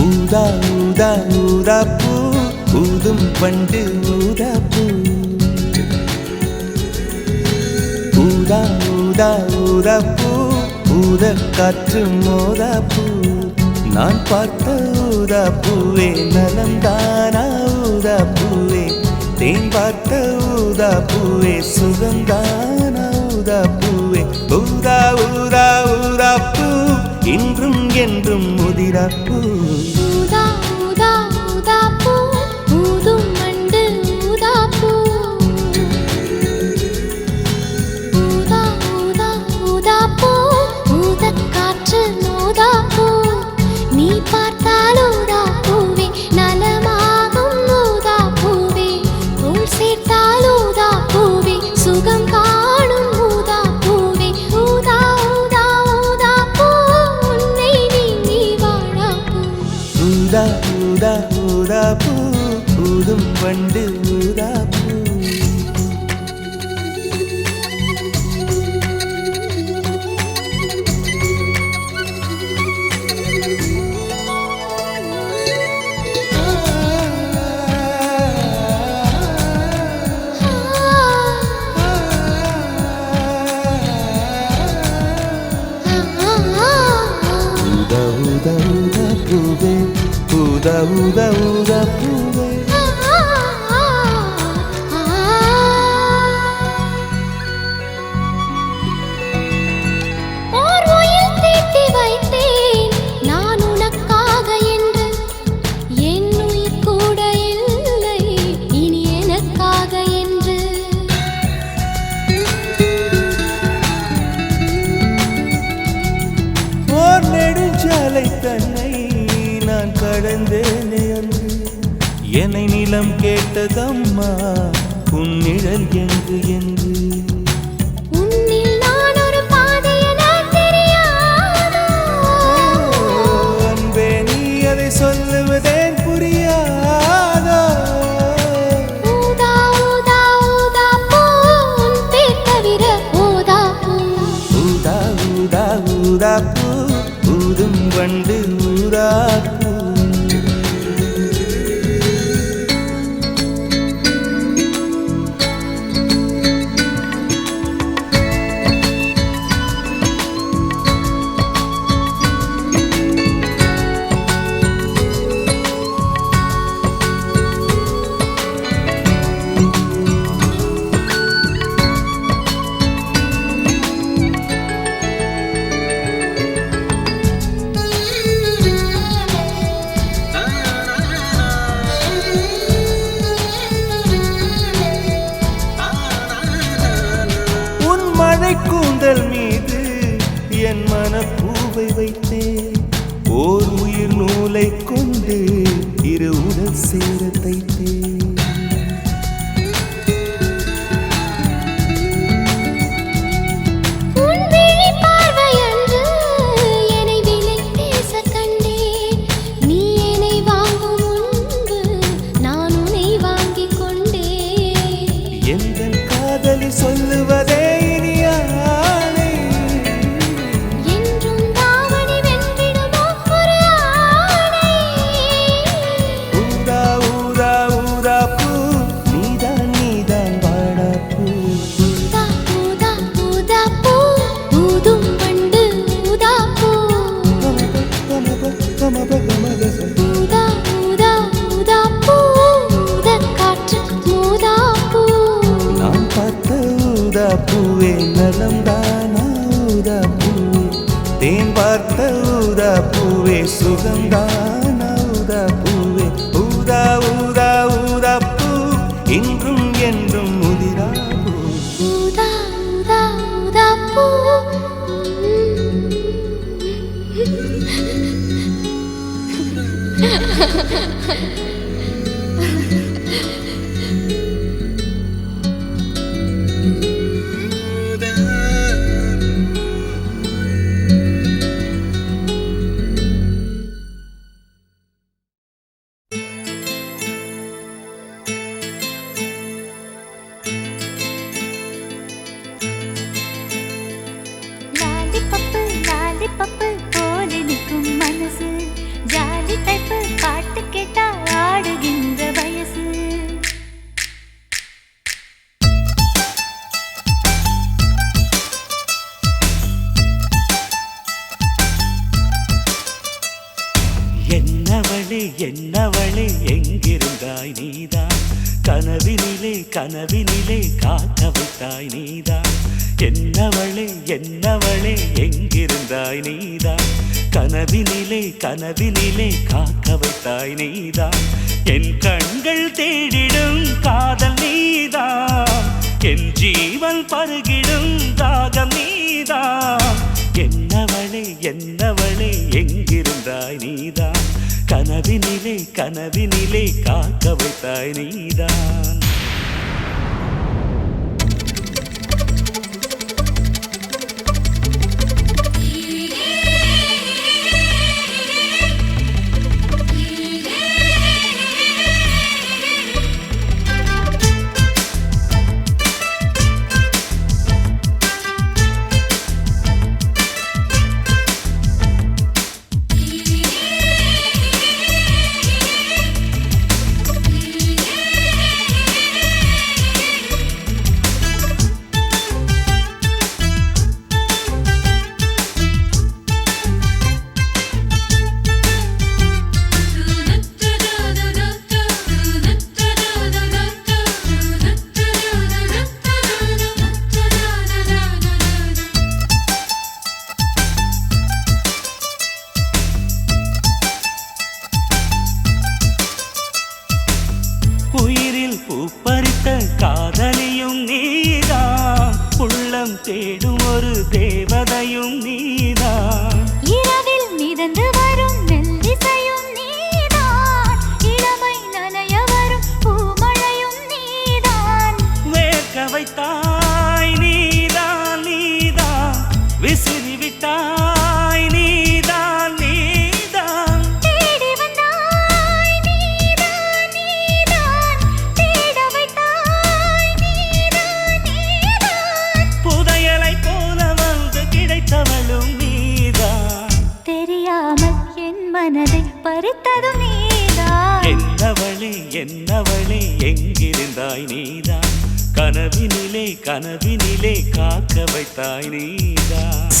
ஊதா ஊதா ஊதாப்பூ ஊதும் பண்டு ஊதாப்பூ ஊதா ஊதா ஊதாப்பூ ஊத காற்று மோதாப்பூ நான் பார்த்த ஊதாப்பூவே நலம்தானா ஊதாப்பூவே தேன் பார்த்த ஊதாப்பூவே சுகம்தானா ஊதாப்பூவே ஊதா ஊதா ஊதாப்பூ இன்றும் என்றும் முதிராப்பூ ஊதா ஊதா ஊதாப்பூ ஊதும் மண்டு ஊதாப்பூ ஊதா ஊதா ஊதாப்பூ ஊதக் காற்று மோதாப்பூ நீ பார்த்தால் ஊதாப்பூவே நலமாகும் ஊதாப்பூவே தோள் சேர்த்தால் ஊதாப்பூவே சுகம் காணும் ஊதாப்பூவே ஊதா ஊதா ஊதாப்பூ உன்னை நீங்கி வாழாப்பூ ஊதா ஊதா ஊதாப்பூ ஊதும் பண்டு ஊதாப்பூ ஊதா ஊதா ஊதாப்பூவே ஊதா ஊதா ஊதாப்பூவே ஓர் உயில் தீட்டி வைத்தேன் நான் உனக்காக என்று என் உயிர் கூட இல்லை இனி எனக்காக என்று ஓர் நெடுஞ்சாலை தன்னை நான் கடந்தேனே அன்று என்னை நிலம் கேட்டதம்மா உன் நிழல் எங்கு என்று உன்னில் நான் ஒரு பாதை என தெரியாதோ அன்பே நீ அதை சொல்லுவதேன் புரியாதோ ஊதா ஊதா ஊதாப்பூ உன் பேர் தவிர ஊதாப்பூ ஊதா ஊதா ஊதாப்பூ ஊதும் வண்டு ஊதாப்பூ கூந்தல் மீது என் மனப்பூவை வைத்தேன் ஓர் உயிர் நூலை கொண்டு இரு உடல் சேர தைத்தேன் உன் விழி பார்வையன்று என்னை விலை பேச கண்டேன் நீ என்னை வாங்கும் முன்பு நான் உன்னை வாங்கிக் கொண்டேன் எந்தன் காதலி சொல்லுவதே இனியானை என்றும் தாவணி வென்றிடுமோ ஒரு ஆணை ஊதா ஊதா ஊதாப்பூ நீதான் நீதான் வாடாப்பூ பூவே நலம்தானா ஊதா பூவே தேன் பார்த்த ஊதா பூவே சுகம்தானா ஊதா பூவே ஊதா ஊதா ஊதா பூ இன்றும் என்றும் முதிரா பூ ஊதா ஊதா ஊதா பூ லாலிபப்பு போல நிற்கும் மனசு ஜாலி டைப்பு பாட்டு கேட்டா ஆடுகின்ற வயசு என்னவளே என்னவளே எங்கிருந்தாய் நீதான் கனவினிலே கனவினிலே காக்க வைத்தாய் நீதான் என்னவளே என்னவளே எங்கிருந்தாய் நீதான் கனவினிலே கனவினிலே காக்க வைத்தாய் நீதான் என் கண்கள் தேடிடும் காதல் நீதான் என் ஜீவன் பருகிடும் தாகம் நீதான் என்னவளே என்னவளே எங்கிருந்தாய் நீதான் கனவினிலே கனவினிலே காக்க வைத்தாய் நீதான் உயிரில் பூப்பறித்த காதலியும் நீதான் உள்ளம் தேடும் ஒரு தேவதையும் நீதான் இரவில் மிதந்து வரும் மெல்லிசையும் நீதான் இளமை நனைய வரும் பூமழையும் நீதான் வேர்க்க வைத்தாய் நீதான் நீதான் விசிறி விட்டாய் நீதான் நீதான் தேடி வந்தாய் நீதான் நீதான் தேட வைத்தாய் நீதான் நீதான் புதையலை போல வந்து கிடைத்தவளும் நீதான் தெரியாமல் என் மனதை பறித்ததும் நீதான் என்னவளே என்னவளே எங்கிருந்தாய் நீதான் கனவினிலே கனவினிலே காக்க வைத்தாய் நீதான்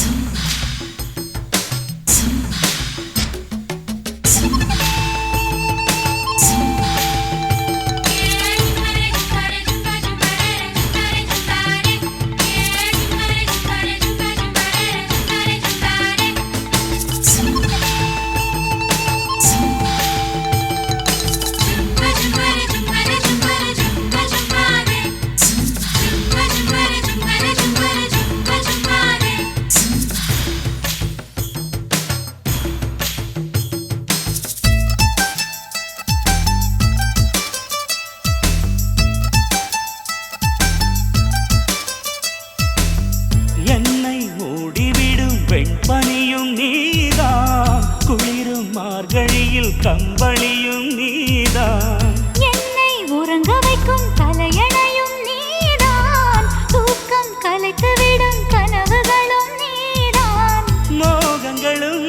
என்னை மூடிவிடும் வெண்பனியும் நீதான் குளிரும் மார்கழியில் கம்பளியும் நீதான் என்னை உறங்க வைக்கும் தலையணையும் நீதான் தூக்கம் கலைத்துவிடும் கனவுகளும் நீதான் மோகங்களும்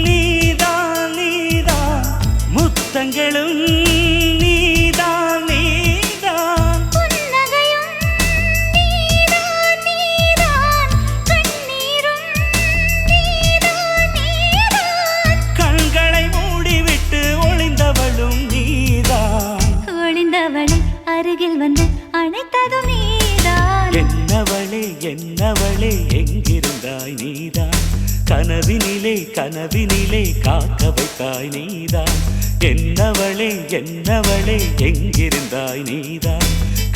நீதான் நீதான் முத்தங்களும் நீதான் நீதான் புன்னகையும் நீதான் நீதான் கண்ணீரும் நீதான் நீதான் கண்களை மூடிவிட்டு என்னவளே எங்கிருந்தாய் நீதான் கனவினிலே கனவினிலே காக்க வைத்தாய் நீதான் என்னவளே என்னவளே எங்கிருந்தாய் நீதான்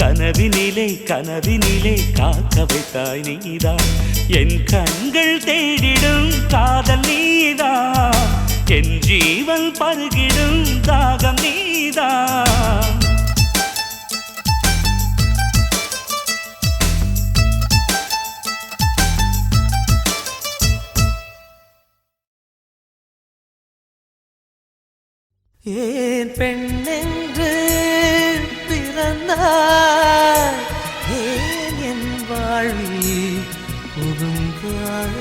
கனவினிலே கனவினிலே காக்க வைத்தாய் நீதான் என் கண்கள் தேடிடும் காதல் நீதான் என் ஜீவன் பருகிடும் தாகம் நீதான் ஏன் பெண்ணென்று பிறந்தாய் ஏன் என் வாழ்வில் புகுந்தாய்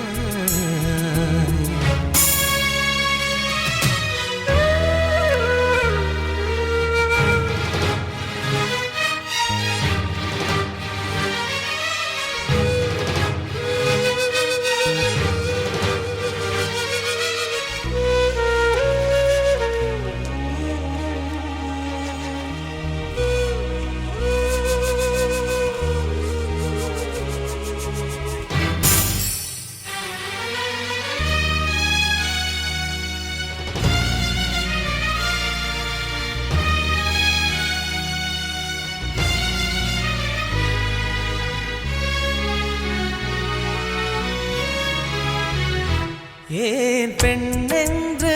ஏன் பெண்ணென்று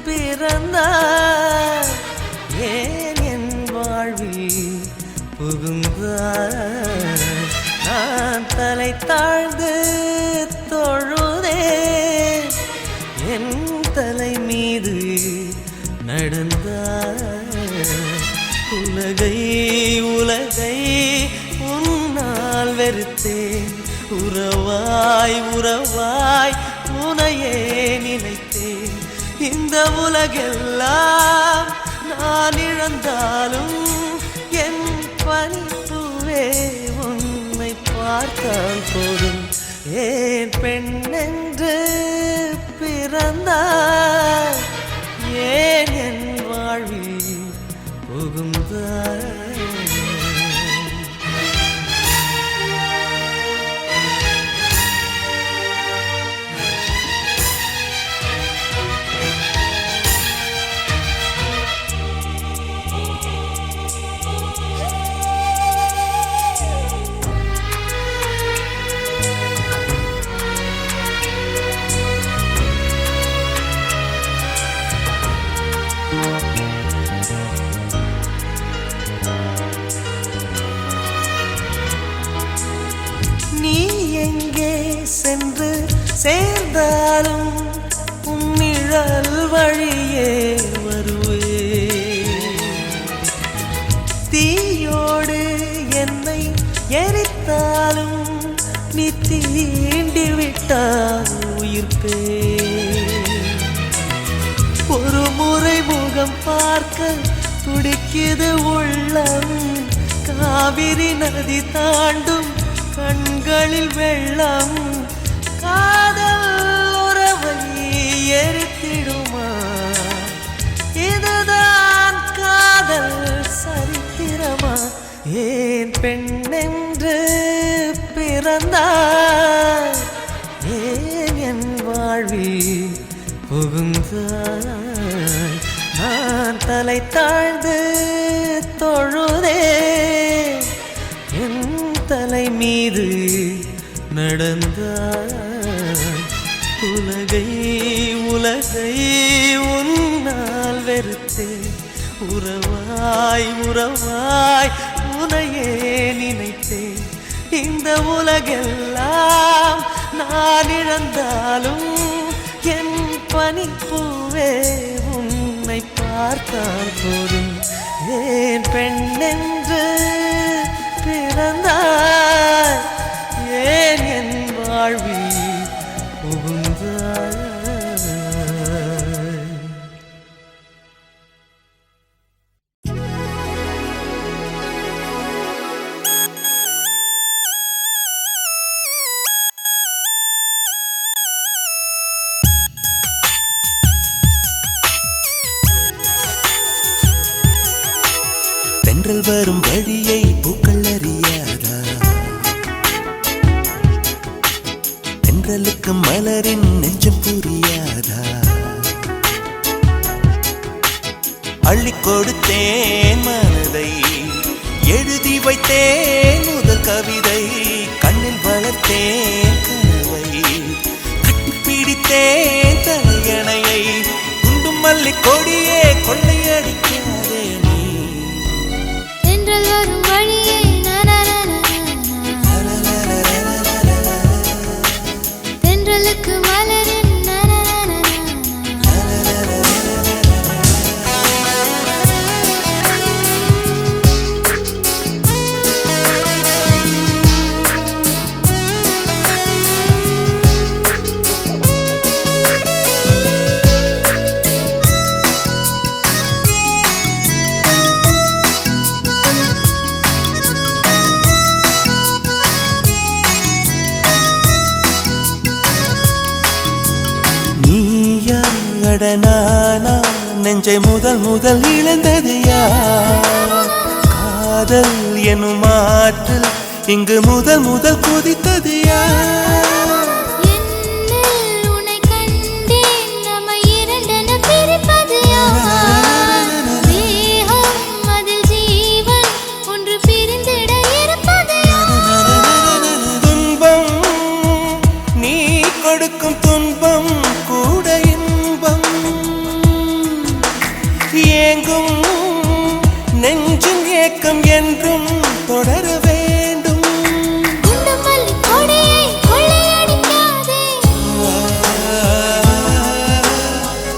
பிறந்தாய் ஏன் என் வாழ்வில் புகுந்தாய் நான் தலை தாழ்ந்து தொழுதேன் என் தலை மீது நடந்தாய் உலகை உலகை உன்னால் வெறுத்தேன் உறவாய் உறவாய் உனையே நினைத்தேன் இந்த உலகெல்லாம் நான் இழந்தாலும் என் பனிப்புவே உன்னை பார்த்தால் போதும் ஏன் பெண்ணென்று பிறந்தாய் ஏன் என் வாழ்வில் புகுந்தாய் நீ எங்கே சென்று சேர்ந்தாலும் உன் நிழல் வழியே வருவே தீயோடு என்னை எரித்தாலும் நீ தீண்டி விட்டால் உயிர்ப்பே ஒரு முறை முகம் பார்க்க துடிக்குது உள்ளம் காவிரி நதி தாண்டும் கண்களில் வெள்ளம் காதல் உறவை எரித்திடுமா இதுதான் காதல் சரித்திரமா ஏன் பெண்ணென்று பிறந்தாய் ஏன் என் வாழ்வில் புகுந்தாய் நான் தலை தாழ்ந்து தொழுதேன் என் தலை மீது நடந்தாய் உலகை உலகை உன்னால் வெறுத்தேன் உறவாய் உறவாய் உனையே நினைத்தேன் இந்த உலகெல்லாம் நான் இழந்தாலும் என் பனிப்பூவே உன்னை பார்த்தால் போதும் ஏன் பெண்ணென்று பிறந்தாய் ஏன் என் வாழ்வில் புகுந்தாய் தென்றல் வரும் வழியை பூக்கள் அறியாதா தென்றலுக்கு மலரின் நெஞ்சம் புரியாதா அள்ளி கொடுத்தேன் மனதை எழுதி வைத்தேன் முதல் கவிதை கண்ணில் வளர்த்தேன் கனவை கட்டிப்பிடித்தேன் தலையணையை குண்டும் மல்லி கொடியே கொள்ளையடிக்காதே நீ தென்றல் வரும் வழியே தென்றலுக்கு மலரின் நானா நெஞ்சை முதல் முதல் இழந்தது யார் காதல் எனும் ஆற்றல் இங்கு முதல் முதல் கொதித்தது யார் என்னில் உன்னை கண்டேன் நம்மை இரண்டென பிரிப்பது யார் தேகம் அதில் ஜீவன் ஒன்று பிரிந்திட இருப்பது யார் துன்பம் நீ கொடுக்கும் துன்பம் கூட ஏங்கும் நெஞ்சின் ஏக்கம் என்றும் தொடர வேண்டும் குண்டுமல்லி கொடியை கொள்ளையடிக்காதே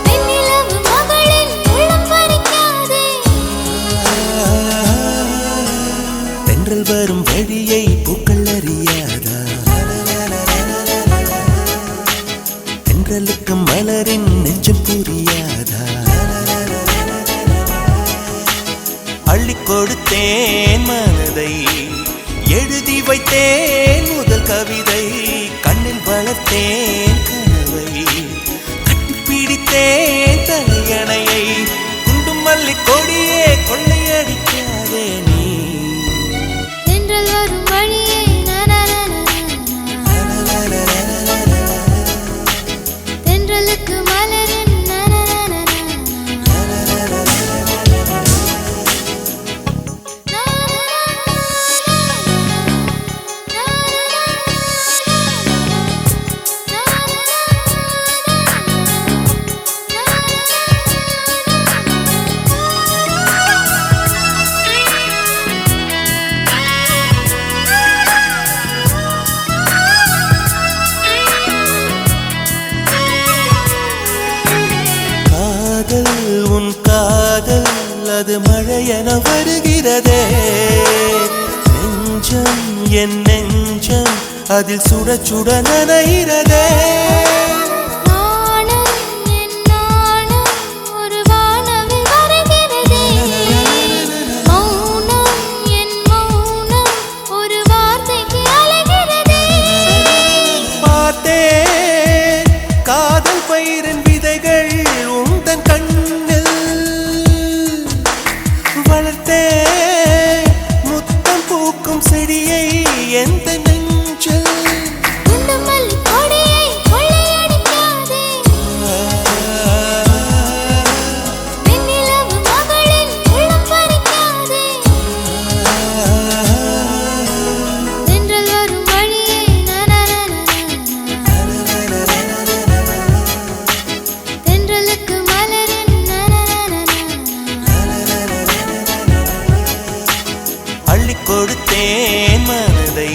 வெண்ணிலவு மகளின் உள்ளம் பறிக்காதே தென்றல் வரும் வழியை பூக்கள் அறியாதா தென்றலுக்கு மலரின் நெஞ்சம் புரியாதா அள்ளி கொடுத்தேன் மனதை எழுதி வைத்தேன் முதல் கவிதை கண்ணில் வளர்த்தேன் கனவை கட்டிப்பிடித்தேன் தலையணையை குண்டும் மல்லி கொடியே கொள்ளையடிக்காதே நீ தென்றல் வரும் வழியே தென்றலுக்கு மலரின் உன் காதல் அது மழையென வருகிறதே நெஞ்சம் என் நெஞ்சம் அதில் சுட சுட நனைகிறதே பார்த்தேன் காதல் பயிரின் விதைகள் உந்தன் கண்ணில் வளர்த்தே முத்தம் பூக்கும் செடியை எந்த நெஞ்சில் அள்ளி கொடுத்தேன் மனதை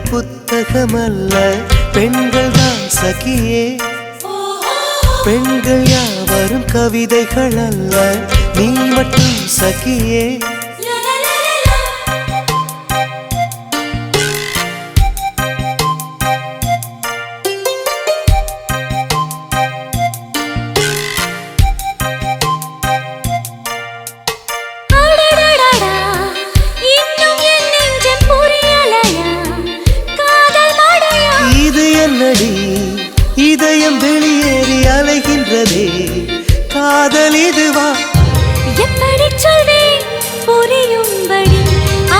புத்தகமல்ல பெண்கள் தான் சகியே பெண்கள் யாவரும் கவிதைகள் அல்ல நீ மட்டும் சகியே அடடடடா, இன்னும் என் நெஞ்சம் புரியலையா? காதல் மழையா? இது என்னடி இதயம் வெளியேறி அலைகின்றதே காதல் இதுவா எப்படி சொல்வேன் புரியும்படி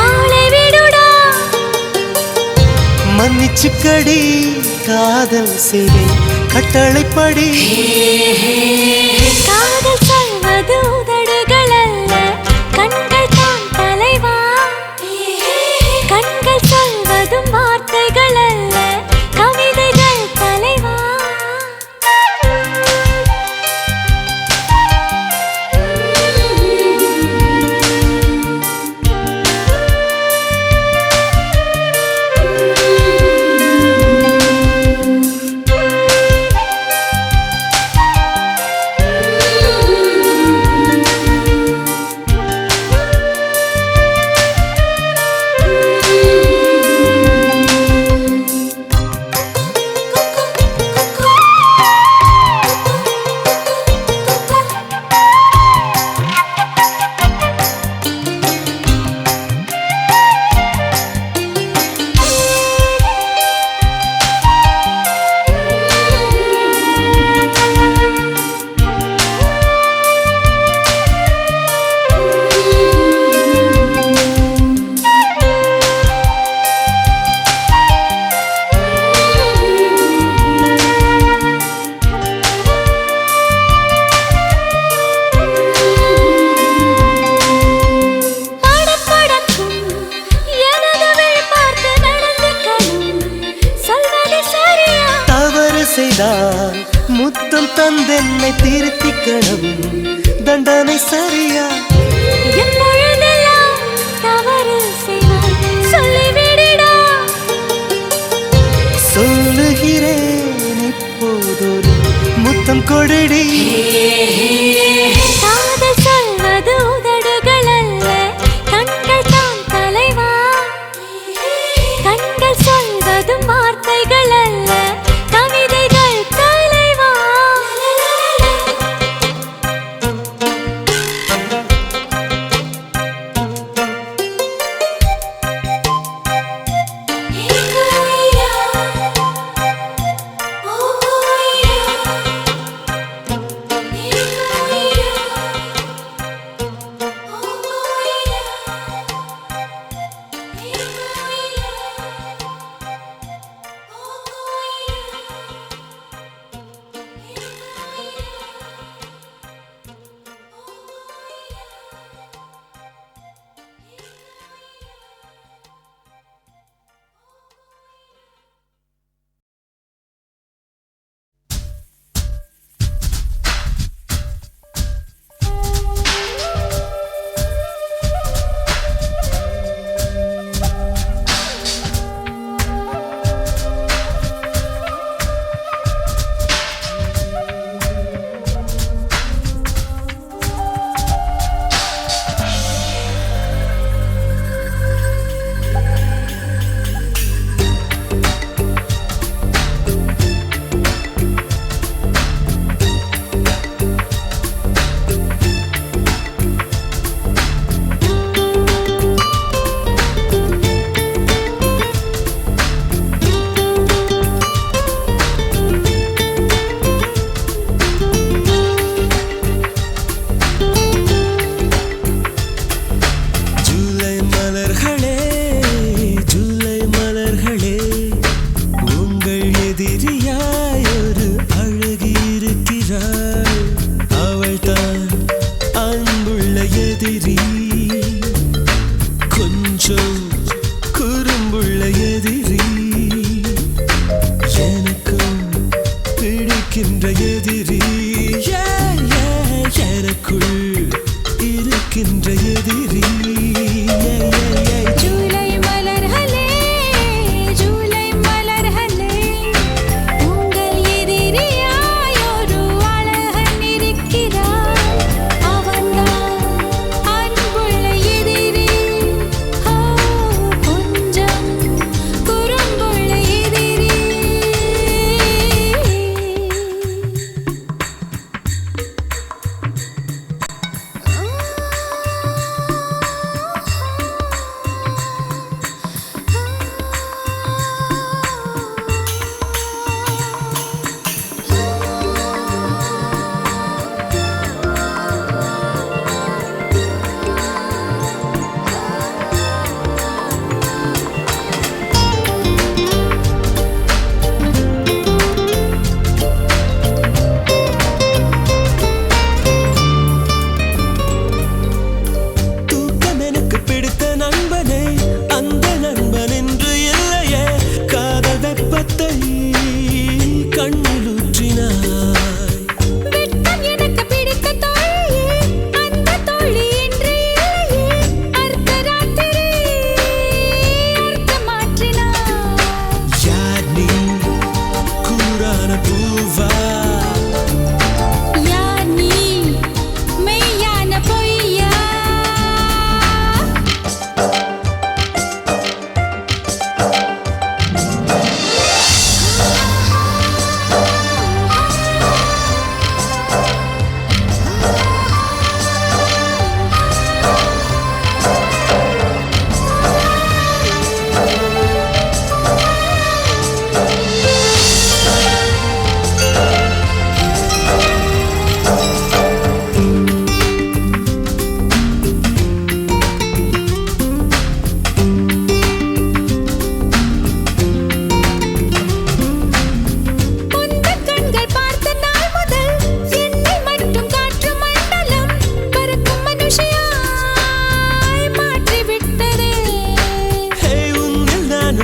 ஆளை விடுடா. மன்னிச்சுக்கடி காதல் செய்வே கட்டளைப்படி காதல் சொல்வது உதடுகள் அல்ல கண்கள் தான் தலைவா. கண்கள் சொல்வதும் வார்த்தைகள் அல்ல கவிதைகள் தலைவா.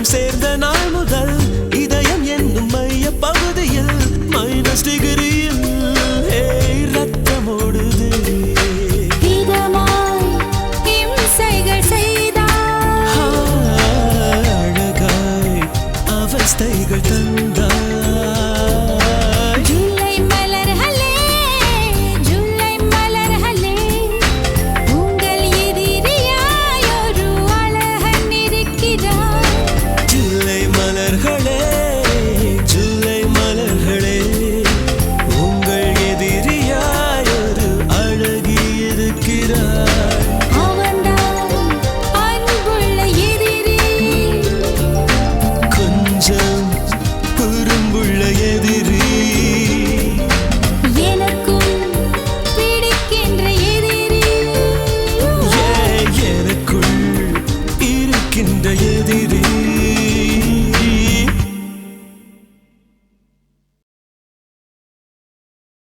சேர்ந்த